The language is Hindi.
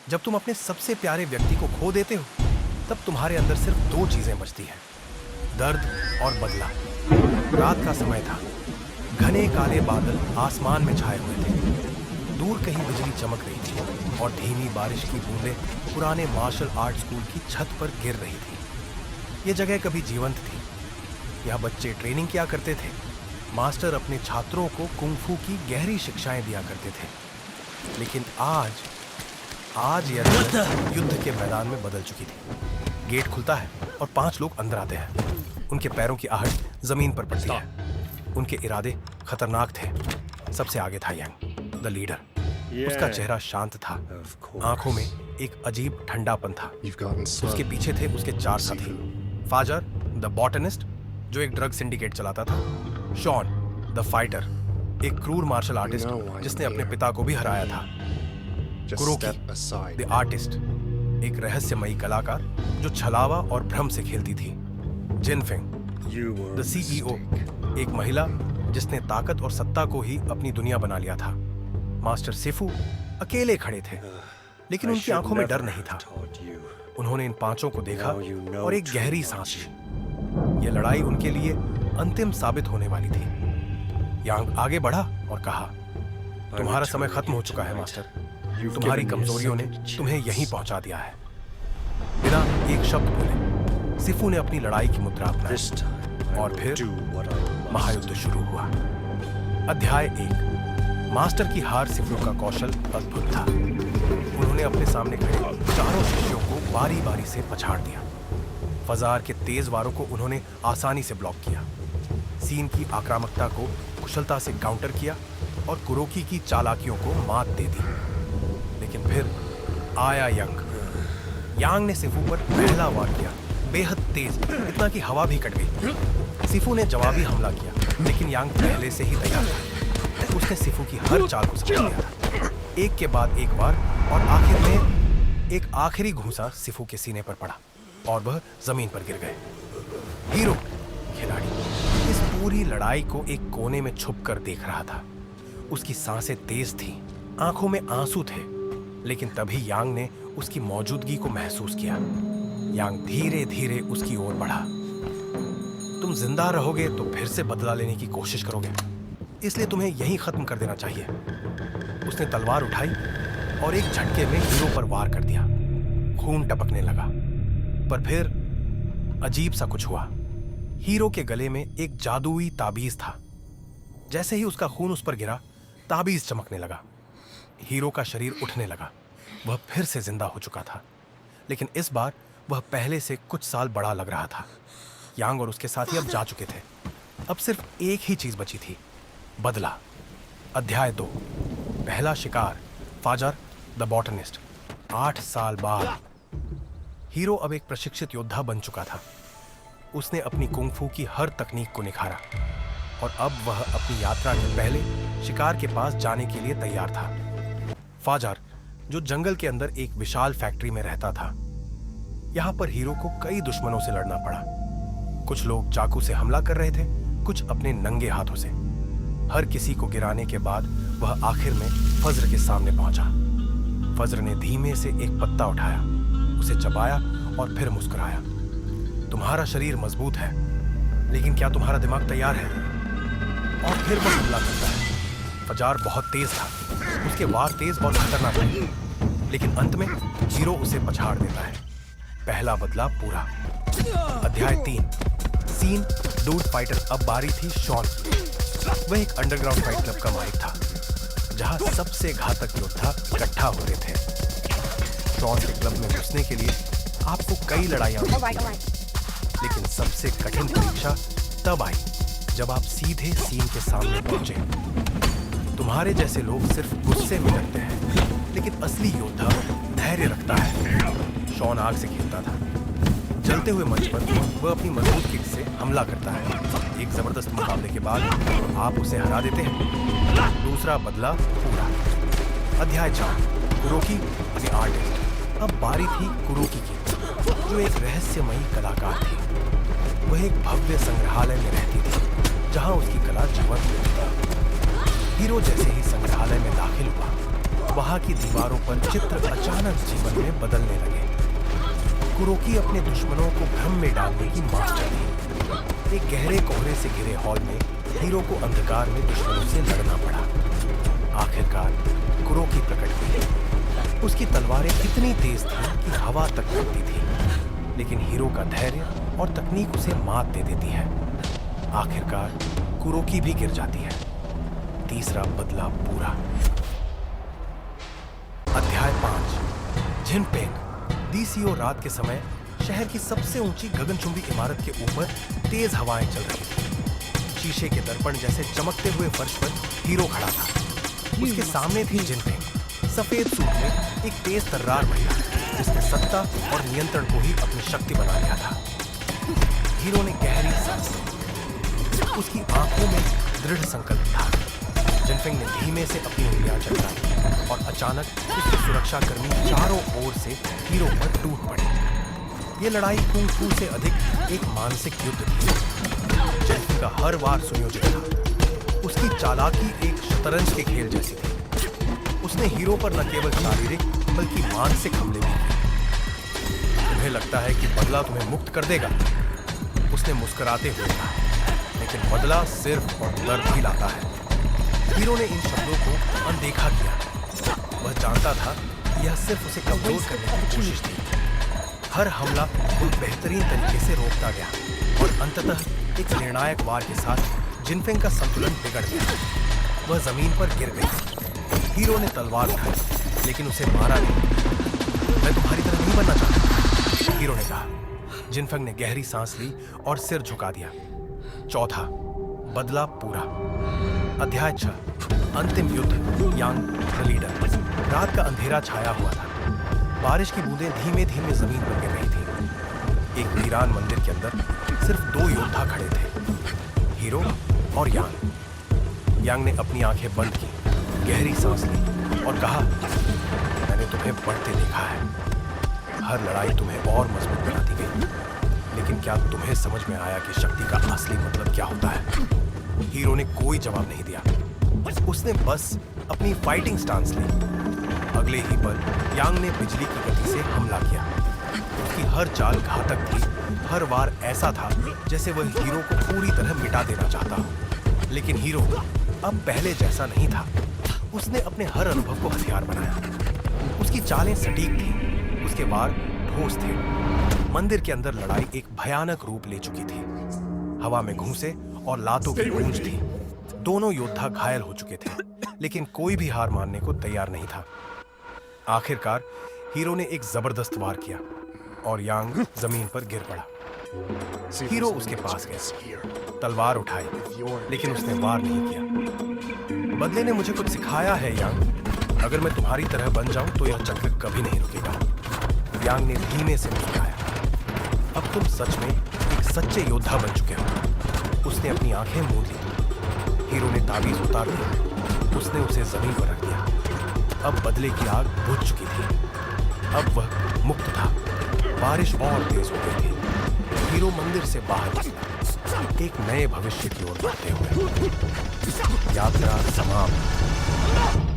जब तुम अपने सबसे प्यारे व्यक्ति को खो देते हो, तब तुम्हारे अंदर सिर्फ दो चीजें बचती हैं, दर्द और बदला। रात का समय था। घने काले बादल आसमान में छाए हुए थे। दूर कहीं बिजली चमक रही थी और धीमी बारिश की बूंदें पुराने मार्शल आर्ट स्कूल की छत पर गिर रही थी। ये जगह कभी जीवंत थी। यहाँ बच्चे ट्रेनिंग किया करते थे। मास्टर अपने छात्रों को कुंग-फू की गहरी शिक्षाएं दिया करते थे। लेकिन आज यह जगह युद्ध के मैदान में बदल चुकी थी। गेट खुलता है और 5 लोग अंदर आते हैं। उनके पैरों की आहट जमीन पर पड़ती है। उनके इरादे खतरनाक थे। सबसे आगे था यांग, द लीडर। उसका चेहरा शांत था। आंखों में एक अजीब ठंडापन था। उसके पीछे थे उसके 4 साथी। फाजर, द बॉटनिस्ट, जो एक ड्रग सिंडिकेट चलाता था। शॉन, द फाइटर, एक क्रूर मार्शल आर्टिस्ट जिसने अपने पिता को भी हराया था। कुरोकी, द आर्टिस्ट, एक रहस्यमयी कलाकार जो छलावा और भ्रम से खेलती थी। जिनफिंग, द सीईओ, एक महिला जिसने ताकत और सत्ता को ही अपनी दुनिया बना लिया था। मास्टर सिफू अकेले खड़े थे, लेकिन उनकी आंखों में डर नहीं था। उन्होंने इन 5 को देखा और एक गहरी सांस ली। यह लड़ाई उनके लिए अंतिम साबित होने वाली थी। यांग आगे बढ़ा और कहा, तुम्हारा समय खत्म हो चुका है मास्टर। तुम्हारी कमजोरियों ने तुम्हें यहीं पहुंचा दिया है। बिना एक शब्द बोले सिफू ने अपनी लड़ाई की मुद्रा अपनाई और फिर महायुद्ध शुरू हुआ। अध्याय 1। मास्टर की हार सिफू का कौशल अद्भुत था। उन्होंने अपने सामने खड़े 4 शिष्यों को बारी बारी से पछाड़ दिया। फजार के तेज वारों को उन्होंने आसानी से ब्लॉक किया। सीन की आक्रामकता को कुशलता से काउंटर किया और कुरोकी की चालाकियों को मात दे दी। लेकिन फिर आया यांग ने सिफू पर पहला वार किया, बेहद तेज, इतना कि हवा भी कट गई। सिफू ने जवाबी हमला किया, लेकिन यांग पहले से ही तैयार था। उसने सिफू की हर चाल को समझ लिया था। एक के बाद एक वार और आखिर में एक आखिरी घूंसा सिफू के सीने पर पड़ा और वह जमीन पर गिर गए। हीरो खिलाड़ी इस पूरी लड़ाई को एक कोने में छुपकर देख रहा था। उसकी सांसें तेज थीं, आंखों में आंसू थे, लेकिन तभी यांग ने उसकी मौजूदगी को महसूस किया। यांग धीरे धीरे उसकी ओर बढ़ा। तुम जिंदा रहोगे तो फिर से बदला लेने की कोशिश करोगे, इसलिए तुम्हें यहीं खत्म कर देना चाहिए। उसने तलवार उठाई और एक झटके में हीरो पर वार कर दिया। खून टपकने लगा, पर फिर अजीब सा कुछ हुआ। हीरो के गले में एक जादुई ताबीज था। जैसे ही उसका खून उस पर गिरा, ताबीज चमकने लगा। हीरो का शरीर उठने लगा। वह फिर से जिंदा हो चुका था, लेकिन इस बार वह पहले से कुछ साल बड़ा लग रहा था। यांग और उसके साथी अब जा चुके थे। अब सिर्फ एक ही चीज बची थी, बदला। अध्याय 2। पहला शिकार, फाजर द बॉटनिस्ट। 8 साल बाद हीरो अब एक प्रशिक्षित योद्धा बन चुका था। उसने अपनी कुंग-फू की हर तकनीक को निखारा और अब वह अपनी यात्रा के पहले शिकार के पास जाने के लिए तैयार था। फाजर, जो जंगल के अंदर एक विशाल फैक्ट्री में रहता था। यहाँ पर हीरो को कई दुश्मनों से लड़ना पड़ा। कुछ लोग चाकू से हमला कर रहे थे, कुछ अपने नंगे हाथों से। हर किसी को गिराने के बाद वह आखिर में फज्र के सामने पहुंचा। फज्र ने धीमे से एक पत्ता उठाया, उसे चबाया और फिर मुस्कुराया। तुम्हारा शरीर मजबूत है, लेकिन क्या तुम्हारा दिमाग तैयार है? और फिर वह हमला करता है। फजार बहुत तेज था, उसके वार तेज और खतरनाक थे, लेकिन अंत में हीरो उसे पछाड़ देता है। पहला बदला पूरा। अध्याय 3। Scene, dude fighter. अब बारी थी शॉन की। वह एक अंडरग्राउंड फाइट क्लब का मालिक था, जहां सबसे घातक योद्धा इकट्ठा होते थे। शॉन के क्लब में घुसने के लिए आपको कई लड़ाइयां लेकिन सबसे कठिन परीक्षा तब आई जब आप सीधे सीन के सामने पहुंचे। तुम्हारे जैसे लोग सिर्फ गुस्से में डरते हैं, लेकिन असली योद्धा धैर्य रखता है। शॉन आग से खेलता था। जलते हुए मंच पर वह अपनी मजबूत किक से हमला करता है। एक जबरदस्त मुकाबले के बाद आप उसे हरा देते हैं। दूसरा बदला पूरा। अध्याय 4। कुरोकी द आर्टिस्ट। अब बारी थी कुरोकी की, जो एक रहस्यमयी कलाकार थी। वह एक भव्य संग्रहालय में रहती थी, जहां उसकी कला जीवंत थी। हीरो जैसे ही संग्रहालय में दाखिल हुआ, वहां की दीवारों पर चित्र अचानक जीवन में बदलने लगे। कुरोकी अपने दुश्मनों को भ्रम में डालने की मास्टर थी। एक गहरे कोहरे से घिरे हॉल में हीरो को अंधकार में दुश्मनों से लड़ना पड़ा। आखिरकार कुरोकी प्रकट हुई। उसकी तलवारें इतनी तेज थीं कि हवा तक फटती थी, लेकिन हीरो का धैर्य और तकनीक उसे मात दे देती है। आखिरकार कुरोकी भी गिर जाती है। तीसरा बदला पूरा। अध्याय 5। झिनपेंग। डीसीओ रात के समय शहर की सबसे ऊंची गगनचुंबी इमारत के ऊपर तेज हवाएं चल रही थी। शीशे के दर्पण जैसे चमकते हुए फर्श पर हीरो खड़ा था। उसके सामने थी जिनपेंग, सफेद सूट में एक तेज तर्रार महिला जिसने सत्ता और नियंत्रण को ही अपनी शक्ति बना लिया था। हीरो ने गहरी सांस ली। उसकी आंखों में दृढ़ संकल्प था। जिनफेंग ने धीमे से अपनी उंगलियां चटकाई और अचानक उसके सुरक्षाकर्मी चारों ओर से हीरो पर टूट पड़े। ये लड़ाई कुंग फू से अधिक एक मानसिक युद्ध थी। जिनफेंग का हर वार सुनियोजित था। उसकी चालाकी एक शतरंज के खेल जैसी थी। उसने हीरो पर न केवल शारीरिक बल्कि मानसिक हमले भी किए। तुम्हें लगता है कि बदला तुम्हें मुक्त कर देगा? उसने मुस्कुराते हुए कहा, लेकिन बदला सिर्फ और दर्द ही लाता है। हीरो ने इन शब्दों को अनदेखा किया। वह जानता था यह सिर्फ उसे कमजोर करने की कोशिश थी। हर हमला वो बेहतरीन तरीके से रोकता गया और अंततः एक निर्णायक वार के साथ जिनफेंग का संतुलन बिगड़ गया। वह जमीन पर गिर गई। हीरो ने तलवार उठाई, लेकिन उसे मारा नहीं। मैं तुम्हारी तरह नहीं बनना चाहता, हीरो ने कहा। जिनफेंग ने गहरी सांस ली और सिर झुका दिया। चौथा बदला पूरा। अध्याय 6। अंतिम युद्ध। यांग द लीडर। रात का अंधेरा छाया हुआ था। बारिश की बूंदें धीमे धीमे जमीन पर गिर रही थी। एक वीरान मंदिर के अंदर सिर्फ 2 योद्धा खड़े थे, हीरो और यांग। यांग ने अपनी आंखें बंद की, गहरी सांस ली और कहा, मैंने तुम्हें बढ़ते देखा है। हर लड़ाई तुम्हें और मजबूत बनाती गई, लेकिन क्या तुम्हें समझ में आया कि शक्ति का असली मतलब क्या होता है? हीरो ने कोई जवाब नहीं दिया। उसने बस अपनी फाइटिंग स्टांस ली। अगले ही पल यांग ने बिजली की गति से हमला किया। उसकी हर चाल घातक थी। हर वार ऐसा था जैसे वह हीरो को पूरी तरह मिटा देना चाहता हो। लेकिन हीरो अब पहले जैसा नहीं था। उसने अपने हर अनुभव को हथियार बनाया। उसकी चालें सटीक थीं, उसके वार ठोस थे। मंदिर के अंदर लड़ाई एक भयानक रूप ले चुकी थी। हवा में घूंसे और लातों की गूंज थी। दोनों योद्धा घायल हो चुके थे, लेकिन कोई भी हार मानने को तैयार नहीं था। आखिरकार हीरो ने एक जबरदस्त वार किया और यांग जमीन पर गिर पड़ा। हीरो उसके पास गया, तलवार उठाई, लेकिन उसने वार नहीं किया। बदले ने मुझे कुछ सिखाया है यांग। अगर मैं तुम्हारी तरह बन जाऊं तो यह चक्र कभी नहीं रुकेगा। यांग ने धीमे से मुस्कुराया। अब तुम सच में एक सच्चे योद्धा बन चुके हो। उसने अपनी आंखें मूंद ली। हीरो ने ताबीज उतार दी। उसने उसे जमीन पर रख दिया। अब बदले की आग बुझ चुकी थी। अब वह मुक्त था। बारिश और तेज हो गई थी। हीरो मंदिर से बाहर निकला, एक नए भविष्य की ओर बढ़ते हुए। यात्रा समाप्त।